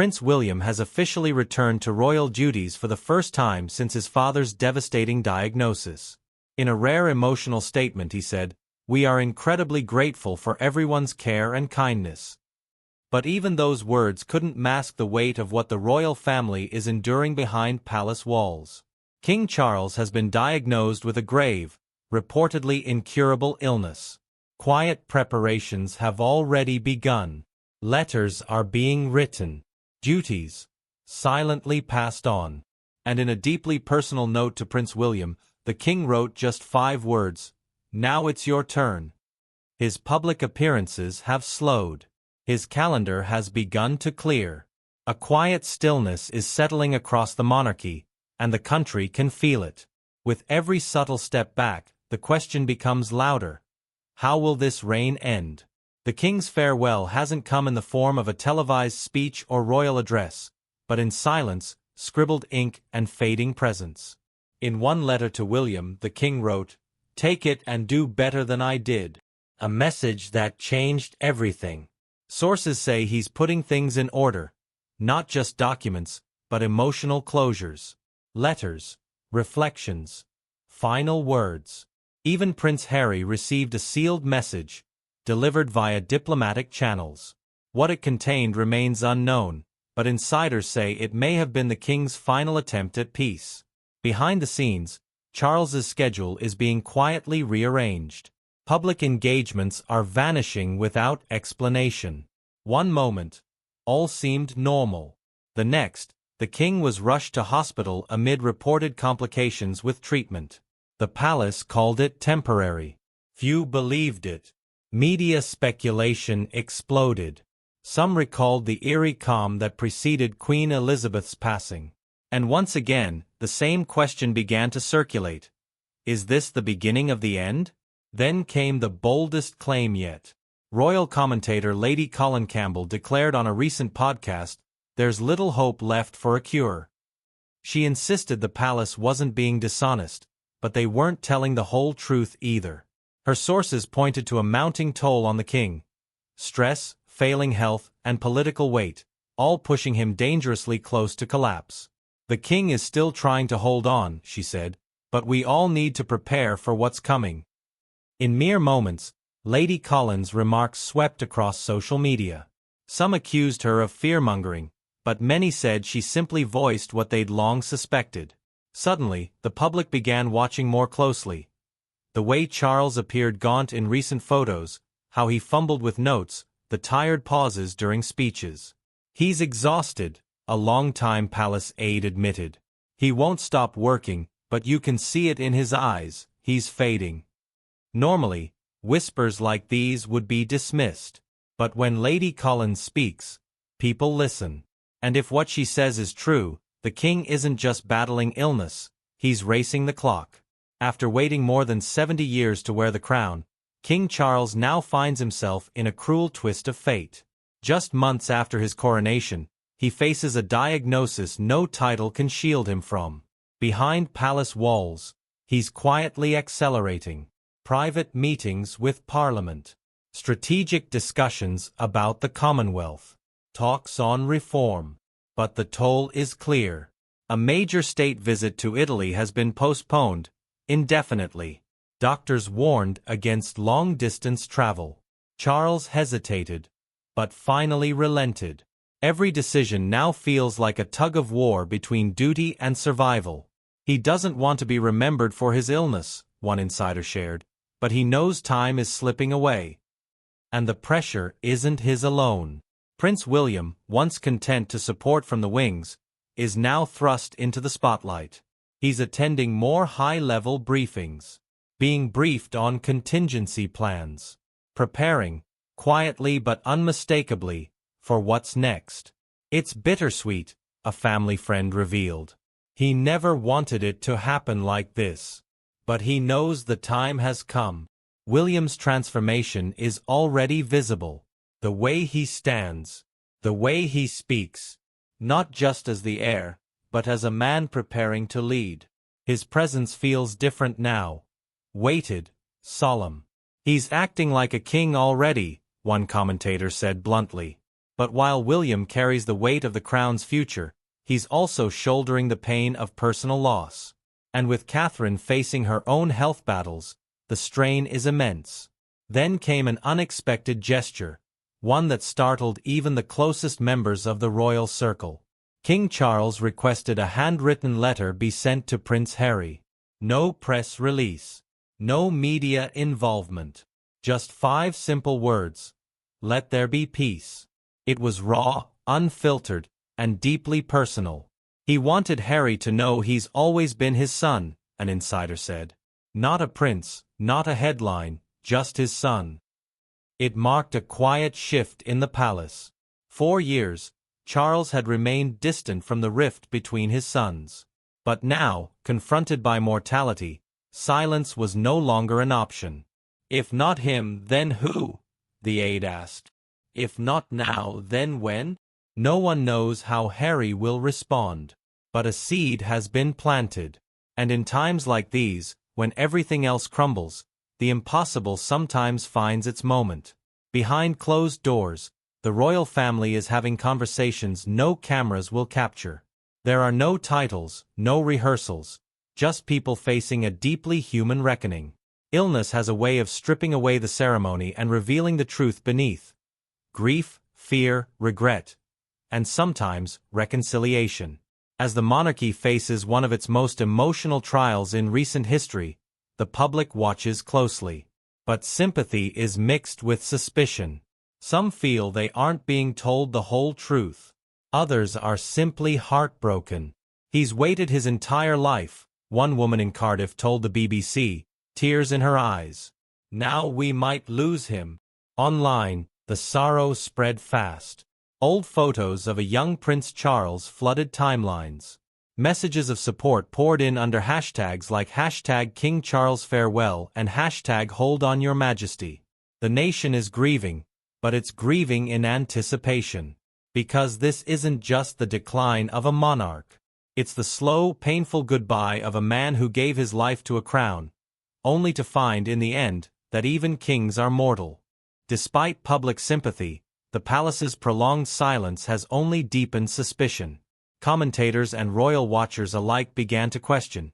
Prince William has officially returned to royal duties for the first time since his father's devastating diagnosis. In a rare emotional statement he said, "We are incredibly grateful for everyone's care and kindness." But even those words couldn't mask the weight of what the royal family is enduring behind palace walls. King Charles has been diagnosed with a grave, reportedly incurable illness. Quiet preparations have already begun. Letters are being written. Duties silently passed on. And in a deeply personal note to Prince William, the king wrote just 5 words, "Now it's your turn." His public appearances have slowed. His calendar has begun to clear. A quiet stillness is settling across the monarchy, and the country can feel it. With every subtle step back, the question becomes louder. How will this reign end? The king's farewell hasn't come in the form of a televised speech or royal address, but in silence, scribbled ink, and fading presence. In one letter to William, the king wrote, "Take it and do better than I did." A message that changed everything. Sources say he's putting things in order, not just documents, but emotional closures. Letters, reflections, final words. Even Prince Harry received a sealed message, delivered via diplomatic channels. What it contained remains unknown, but insiders say it may have been the king's final attempt at peace. Behind the scenes, Charles's schedule is being quietly rearranged. Public engagements are vanishing without explanation. One moment, all seemed normal. The next, the king was rushed to hospital amid reported complications with treatment. The palace called it temporary. Few believed it. Media speculation exploded. Some recalled the eerie calm that preceded Queen Elizabeth's passing. And once again, the same question began to circulate. Is this the beginning of the end? Then came the boldest claim yet. Royal commentator Lady Colin Campbell declared on a recent podcast, "There's little hope left for a cure." She insisted the palace wasn't being dishonest, but they weren't telling the whole truth either. Her sources pointed to a mounting toll on the king. Stress, failing health, and political weight, all pushing him dangerously close to collapse. "The king is still trying to hold on," she said, "but we all need to prepare for what's coming." In mere moments, Lady Colin's remarks swept across social media. Some accused her of fear-mongering, but many said she simply voiced what they'd long suspected. Suddenly, the public began watching more closely. The way Charles appeared gaunt in recent photos, how he fumbled with notes, the tired pauses during speeches. "He's exhausted," a longtime palace aide admitted. "He won't stop working, but you can see it in his eyes, he's fading." Normally, whispers like these would be dismissed. But when Lady Colin speaks, people listen. And if what she says is true, the king isn't just battling illness, he's racing the clock. After waiting more than 70 years to wear the crown, King Charles now finds himself in a cruel twist of fate. Just months after his coronation, he faces a diagnosis no title can shield him from. Behind palace walls, he's quietly accelerating. Private meetings with Parliament. Strategic discussions about the Commonwealth. Talks on reform. But the toll is clear. A major state visit to Italy has been postponed, indefinitely. Doctors warned against long-distance travel. Charles hesitated, but finally relented. Every decision now feels like a tug-of-war between duty and survival. He doesn't want to be remembered for his illness, one insider shared, but he knows time is slipping away. And the pressure isn't his alone. Prince William, once content to support from the wings, is now thrust into the spotlight. He's attending more high-level briefings, being briefed on contingency plans, preparing, quietly but unmistakably, for what's next. It's bittersweet, a family friend revealed. He never wanted it to happen like this. But he knows the time has come. William's transformation is already visible. The way he stands, the way he speaks, not just as the heir, but as a man preparing to lead. His presence feels different now. Weighted, solemn. "He's acting like a king already," one commentator said bluntly. But while William carries the weight of the crown's future, he's also shouldering the pain of personal loss. And with Catherine facing her own health battles, the strain is immense. Then came an unexpected gesture, one that startled even the closest members of the royal circle. King Charles requested a handwritten letter be sent to Prince Harry. No press release. No media involvement. Just 5 simple words. Let there be peace. It was raw, unfiltered, and deeply personal. He wanted Harry to know he's always been his son, an insider said. Not a prince, not a headline, just his son. It marked a quiet shift in the palace. 4 years, Charles had remained distant from the rift between his sons. But now, confronted by mortality, silence was no longer an option. If not him, then who? The aide asked. If not now, then when? No one knows how Harry will respond. But a seed has been planted. And in times like these, when everything else crumbles, the impossible sometimes finds its moment. Behind closed doors, the royal family is having conversations no cameras will capture. There are no titles, no rehearsals, just people facing a deeply human reckoning. Illness has a way of stripping away the ceremony and revealing the truth beneath. Grief, fear, regret, and sometimes reconciliation. As the monarchy faces one of its most emotional trials in recent history, the public watches closely. But sympathy is mixed with suspicion. Some feel they aren't being told the whole truth. Others are simply heartbroken. He's waited his entire life, one woman in Cardiff told the BBC, tears in her eyes. Now we might lose him. Online, the sorrow spread fast. Old photos of a young Prince Charles flooded timelines. Messages of support poured in under hashtags like #KingCharlesFarewell and #HoldOnYourMajesty. The nation is grieving, but it's grieving in anticipation. Because this isn't just the decline of a monarch. It's the slow, painful goodbye of a man who gave his life to a crown, only to find in the end that even kings are mortal. Despite public sympathy, the palace's prolonged silence has only deepened suspicion. Commentators and royal watchers alike began to question.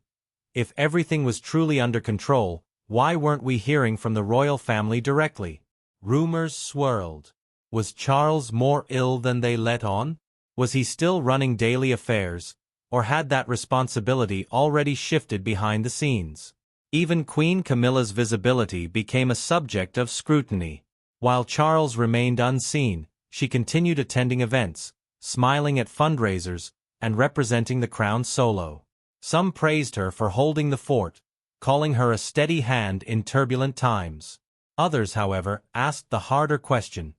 If everything was truly under control, why weren't we hearing from the royal family directly? Rumors swirled. Was Charles more ill than they let on? Was he still running daily affairs, or had that responsibility already shifted behind the scenes? Even Queen Camilla's visibility became a subject of scrutiny. While Charles remained unseen, she continued attending events, smiling at fundraisers, and representing the crown solo. Some praised her for holding the fort, calling her a steady hand in turbulent times. Others, however, asked the harder question.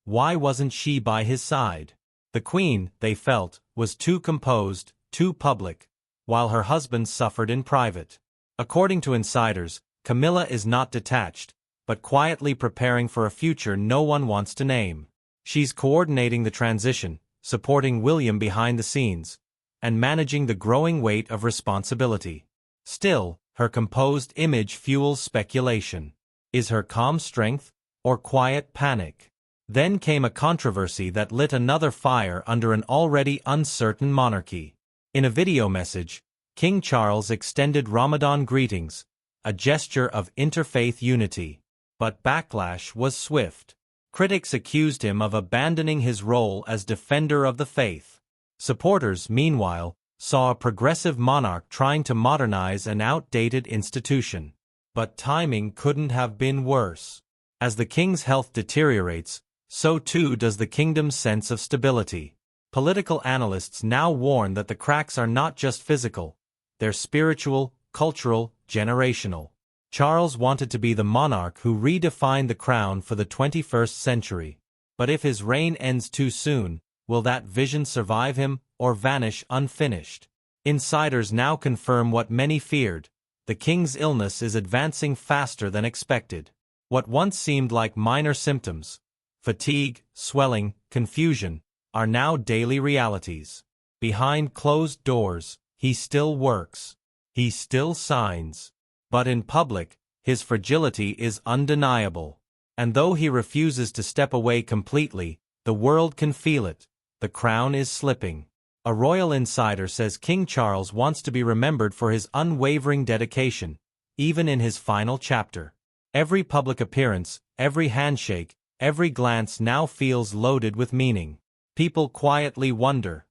Why wasn't she by his side? The Queen, they felt, was too composed, too public, while her husband suffered in private. According to insiders, Camilla is not detached, but quietly preparing for a future no one wants to name. She's coordinating the transition, supporting William behind the scenes, and managing the growing weight of responsibility. Still, her composed image fuels speculation. Is her calm strength, or quiet panic? Then came a controversy that lit another fire under an already uncertain monarchy. In a video message, King Charles extended Ramadan greetings, a gesture of interfaith unity. But backlash was swift. Critics accused him of abandoning his role as defender of the faith. Supporters, meanwhile, saw a progressive monarch trying to modernize an outdated institution. But timing couldn't have been worse. As the king's health deteriorates, so too does the kingdom's sense of stability. Political analysts now warn that the cracks are not just physical, they're spiritual, cultural, generational. Charles wanted to be the monarch who redefined the crown for the 21st century. But if his reign ends too soon, will that vision survive him or vanish unfinished? Insiders now confirm what many feared. The king's illness is advancing faster than expected. What once seemed like minor symptoms, fatigue, swelling, confusion, are now daily realities. Behind closed doors, he still works. He still signs. But in public, his fragility is undeniable. And though he refuses to step away completely, The world can feel it. The crown is slipping. A royal insider says King Charles wants to be remembered for his unwavering dedication, even in his final chapter. Every public appearance, every handshake, every glance now feels loaded with meaning. People quietly wonder,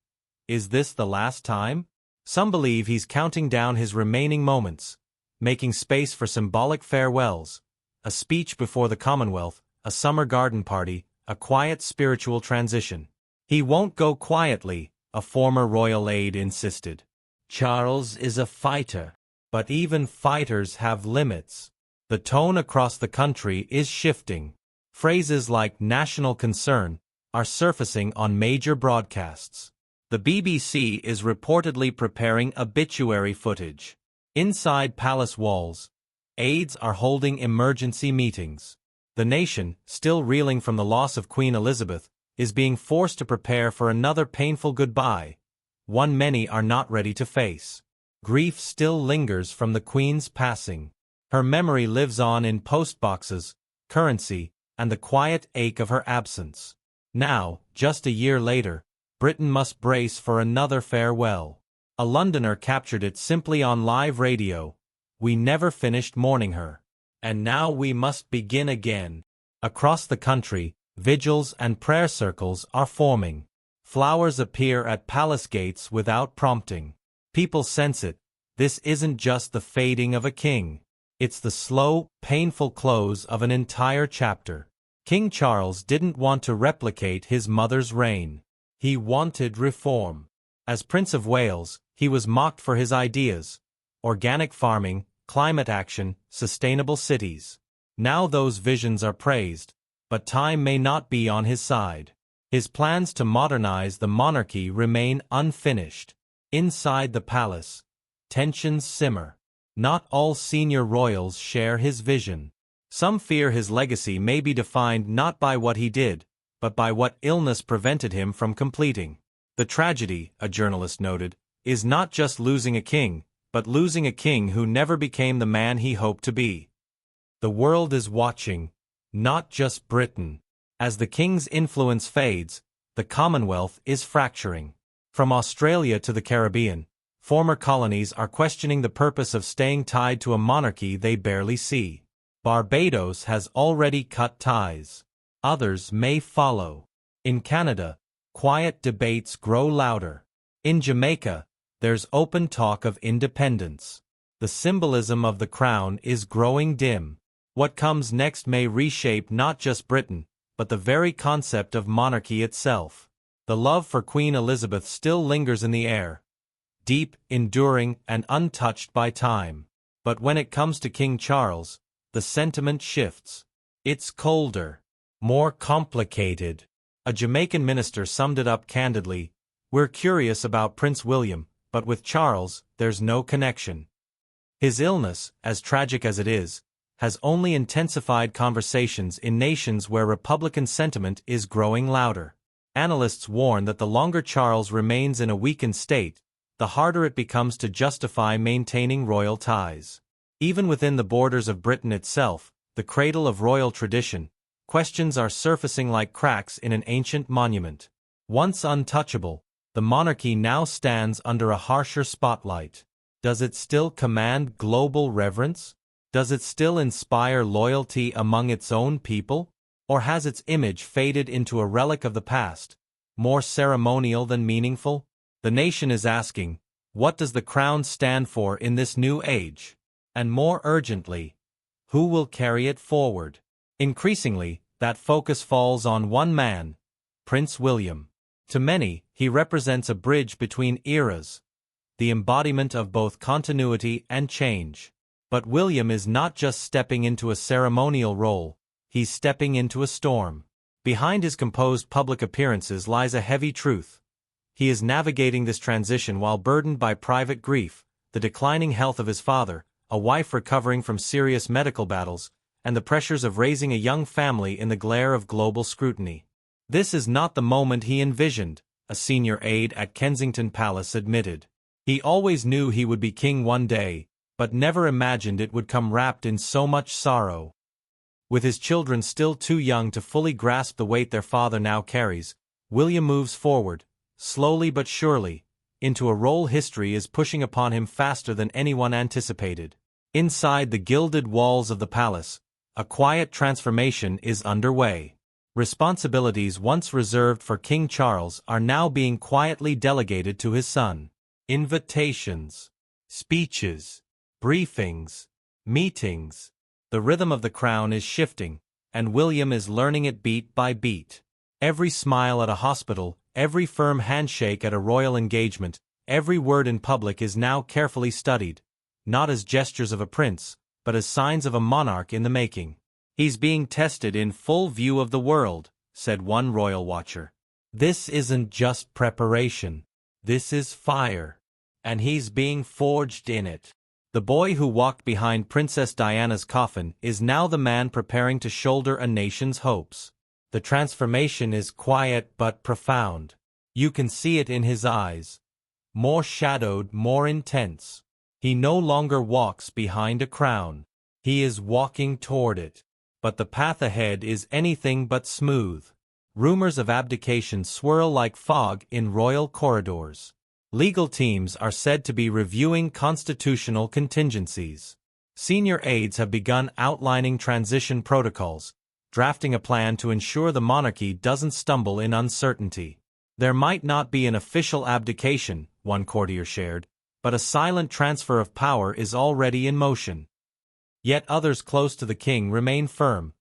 is this the last time? Some believe he's counting down his remaining moments, making space for symbolic farewells, a speech before the Commonwealth, a summer garden party, a quiet spiritual transition. He won't go quietly, a former royal aide insisted. Charles is a fighter, but even fighters have limits. The tone across the country is shifting. Phrases like national concern are surfacing on major broadcasts. The BBC is reportedly preparing obituary footage. Inside palace walls, aides are holding emergency meetings. The nation, still reeling from the loss of Queen Elizabeth, is being forced to prepare for another painful goodbye, one many are not ready to face. Grief still lingers from the Queen's passing. Her memory lives on in postboxes, currency, and the quiet ache of her absence. Now, just a year later, Britain must brace for another farewell. A Londoner captured it simply on live radio. We never finished mourning her. And now we must begin again. Across the country, vigils and prayer circles are forming. Flowers appear at palace gates without prompting. People sense it. This isn't just the fading of a king. It's the slow, painful close of an entire chapter. King Charles didn't want to replicate his mother's reign. He wanted reform. As Prince of Wales, he was mocked for his ideas: organic farming, climate action, sustainable cities. Now those visions are praised, but time may not be on his side. His plans to modernize the monarchy remain unfinished. Inside the palace, tensions simmer. Not all senior royals share his vision. Some fear his legacy may be defined not by what he did, but by what illness prevented him from completing. The tragedy, a journalist noted, is not just losing a king, but losing a king who never became the man he hoped to be. The world is watching, not just Britain. As the king's influence fades, the Commonwealth is fracturing. From Australia to the Caribbean, former colonies are questioning the purpose of staying tied to a monarchy they barely see. Barbados has already cut ties. Others may follow. In Canada, quiet debates grow louder. In Jamaica, there's open talk of independence. The symbolism of the crown is growing dim. What comes next may reshape not just Britain, but the very concept of monarchy itself. The love for Queen Elizabeth still lingers in the air, deep, enduring, and untouched by time. But when it comes to King Charles, the sentiment shifts. It's colder, more complicated. A Jamaican minister summed it up candidly: "We're curious about Prince William, but with Charles, there's no connection." His illness, as tragic as it is, has only intensified conversations in nations where Republican sentiment is growing louder. Analysts warn that the longer Charles remains in a weakened state, the harder it becomes to justify maintaining royal ties. Even within the borders of Britain itself, the cradle of royal tradition, questions are surfacing like cracks in an ancient monument. Once untouchable, the monarchy now stands under a harsher spotlight. Does it still command global reverence? Does it still inspire loyalty among its own people? Or has its image faded into a relic of the past, more ceremonial than meaningful? The nation is asking, what does the crown stand for in this new age? And more urgently, who will carry it forward? Increasingly, that focus falls on one man, Prince William. To many, he represents a bridge between eras, the embodiment of both continuity and change. But William is not just stepping into a ceremonial role, he's stepping into a storm. Behind his composed public appearances lies a heavy truth. He is navigating this transition while burdened by private grief, the declining health of his father, a wife recovering from serious medical battles, and the pressures of raising a young family in the glare of global scrutiny. This is not the moment he envisioned, a senior aide at Kensington Palace admitted. He always knew he would be king one day, but never imagined it would come wrapped in so much sorrow. With his children still too young to fully grasp the weight their father now carries, William moves forward, slowly but surely, into a role history is pushing upon him faster than anyone anticipated. Inside the gilded walls of the palace, a quiet transformation is underway. Responsibilities once reserved for King Charles are now being quietly delegated to his son. Invitations, speeches, briefings, meetings. The rhythm of the crown is shifting, and William is learning it beat by beat. Every smile at a hospital, every firm handshake at a royal engagement, every word in public is now carefully studied, not as gestures of a prince, but as signs of a monarch in the making. "He's being tested in full view of the world," said one royal watcher. "This isn't just preparation. This is fire. And he's being forged in it." The boy who walked behind Princess Diana's coffin is now the man preparing to shoulder a nation's hopes. The transformation is quiet but profound. You can see it in his eyes. More shadowed, more intense. He no longer walks behind a crown. He is walking toward it. But the path ahead is anything but smooth. Rumors of abdication swirl like fog in royal corridors. Legal teams are said to be reviewing constitutional contingencies. Senior aides have begun outlining transition protocols, drafting a plan to ensure the monarchy doesn't stumble in uncertainty. There might not be an official abdication, one courtier shared, but a silent transfer of power is already in motion. Yet others close to the king remain firm.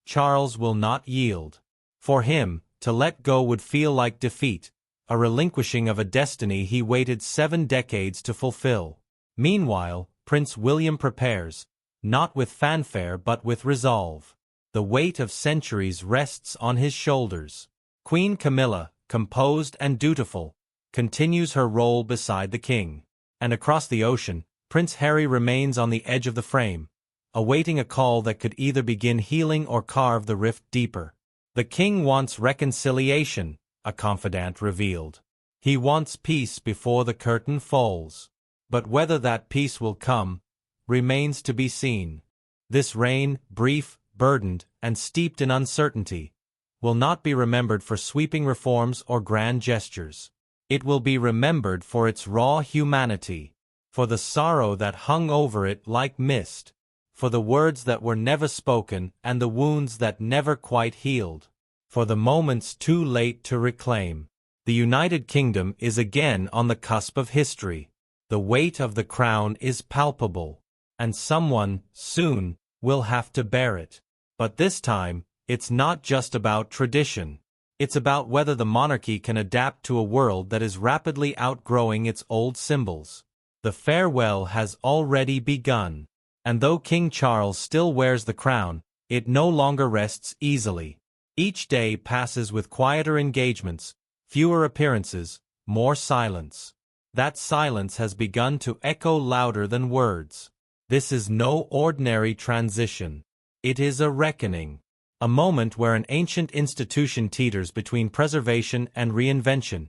Charles will not yield. For him, to let go would feel like defeat, a relinquishing of a destiny he waited 7 decades to fulfill. Meanwhile, Prince William prepares, not with fanfare but with resolve. The weight of centuries rests on his shoulders. Queen Camilla, composed and dutiful, continues her role beside the king. And across the ocean, Prince Harry remains on the edge of the frame, awaiting a call that could either begin healing or carve the rift deeper. "The king wants reconciliation," a confidant revealed. "He wants peace before the curtain falls. But whether that peace will come, remains to be seen. This reign, brief, burdened, and steeped in uncertainty, will not be remembered for sweeping reforms or grand gestures. It will be remembered for its raw humanity, for the sorrow that hung over it like mist, for the words that were never spoken and the wounds that never quite healed, for the moments too late to reclaim. The United Kingdom is again on the cusp of history. The weight of the crown is palpable, and someone, soon, will have to bear it. But this time, it's not just about tradition. It's about whether the monarchy can adapt to a world that is rapidly outgrowing its old symbols. The farewell has already begun. And though King Charles still wears the crown, it no longer rests easily. Each day passes with quieter engagements, fewer appearances, more silence. That silence has begun to echo louder than words. This is no ordinary transition. It is a reckoning. A moment where an ancient institution teeters between preservation and reinvention,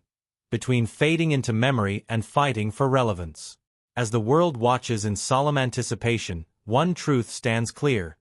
between fading into memory and fighting for relevance. As the world watches in solemn anticipation, one truth stands clear.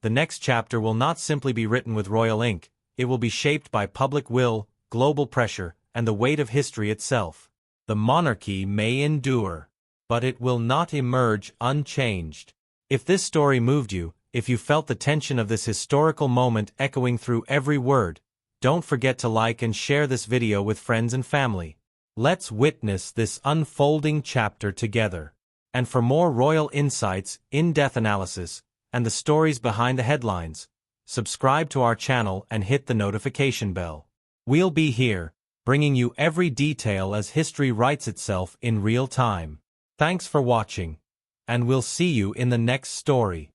The next chapter will not simply be written with royal ink, it will be shaped by public will, global pressure, and the weight of history itself. The monarchy may endure, but it will not emerge unchanged. If this story moved you, if you felt the tension of this historical moment echoing through every word, don't forget to like and share this video with friends and family. Let's witness this unfolding chapter together. And for more royal insights, in-depth analysis, and the stories behind the headlines, subscribe to our channel and hit the notification bell. We'll be here, bringing you every detail as history writes itself in real time. Thanks for watching, and we'll see you in the next story.